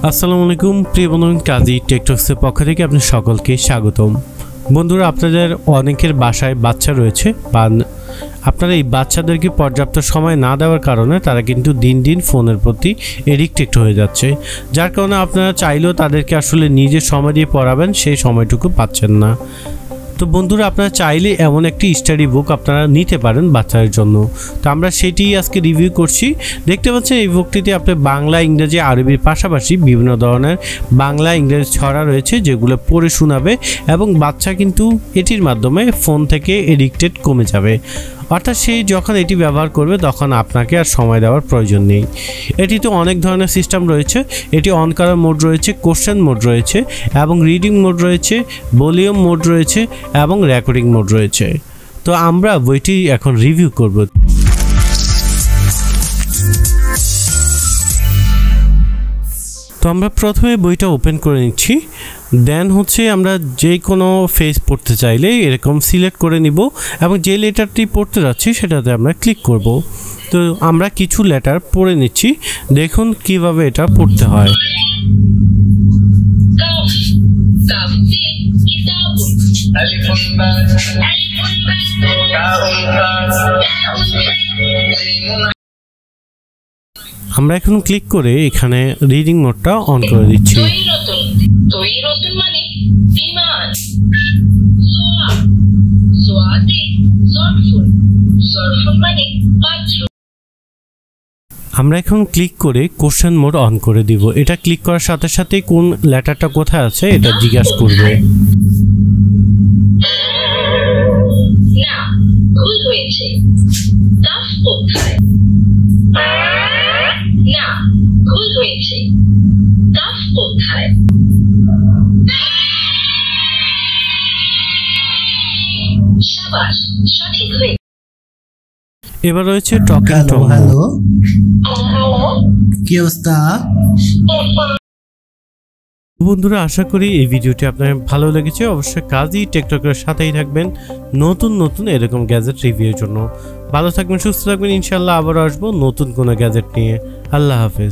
আসসালামু আলাইকুম প্রিয় বন্ধু, কাজী টেকটক্সের পক্ষ থেকে আপনাদের সকলকে স্বাগতম। বন্ধুরা, আপনাদের অনেকের বাসায় বাচ্চা রয়েছে বা আপনারা এই বাচ্চাদেরকে পর্যাপ্ত সময় না দেওয়ার কারণে তারা কিন্তু দিন দিন ফোনের প্রতি এডিক্টেড হয়ে যাচ্ছে, যার কারণে আপনারা চাইলেও তাদেরকে আসলে নিজের সময় দিয়ে পড়াবেন সেই সময়টুকু পাচ্ছেন না। তো বন্ধুরা, আপনারা চাইলে এমন একটি স্টাডি বুক আপনারা নিতে পারেন বাচ্চাদের জন্য। তো আমরা সেটি আজকে রিভিউ করছি। দেখতে পাচ্ছেন এই বুকটিতে আপনি বাংলা, ইংরেজি, আরবির পাশাপাশি বিভিন্ন ধরনের বাংলা ইংরেজি ছড়া রয়েছে যেগুলো পড়ে শোনাবে এবং বাচ্চা কিন্তু এটির মাধ্যমে ফোন থেকে এডিক্টেড কমে যাবে। অর্থাৎ সে যখন এটি ব্যবহার করবে তখন আপনাকে আর সময় দেওয়ার প্রয়োজন নেই। এটিতে অনেক ধরনের সিস্টেম রয়েছে। এটি অন করার মোড রয়েছে, কোশ্চেন মোড রয়েছে এবং রিডিং মোড রয়েছে, ভলিউম মোড রয়েছে এবং রেকর্ডিং মোড রয়েছে। তো আমরা বইটি এখন রিভিউ করব। তো আমরা প্রথমে বইটা ওপেন করে নিচ্ছি। দেন আমরা যে কোনো ফেজ পড়তে চাইলে এরকম সিলেক্ট করে নিব এবং যে লেটারটি পড়তে যাচ্ছি সেটাতে আমরা ক্লিক করব। তো আমরা কিছু লেটার পড়ে নিচ্ছি, দেখুন কিভাবে এটা পড়তে হয়। আমরা এখন ক্লিক করে এখানে রিডিং মোডটা অন করে দিচ্ছি। আমরা এখন ক্লিক করে কোশ্চেন মোড অন করে দিব। এটা ক্লিক করার সাথে সাথে কোন লেটারটা কোথায় আছে এটা জিজ্ঞাসা করবে। এবার রয়েছে টকিং টম। হ্যালো, কি অবস্থা বন্ধুরা? আশা করি এই ভিডিওটি আপনার ভালো লেগেছে। অবশ্যই কাজী টেকটকের সাথেই থাকবেন নতুন নতুন এরকম গ্যাজেট রিভিউর জন্য। ভালো থাকবেন, সুস্থ থাকবেন। ইনশাআল্লাহ আবার আসবো নতুন কোনো গ্যাজেট নিয়ে। আল্লাহ হাফেজ।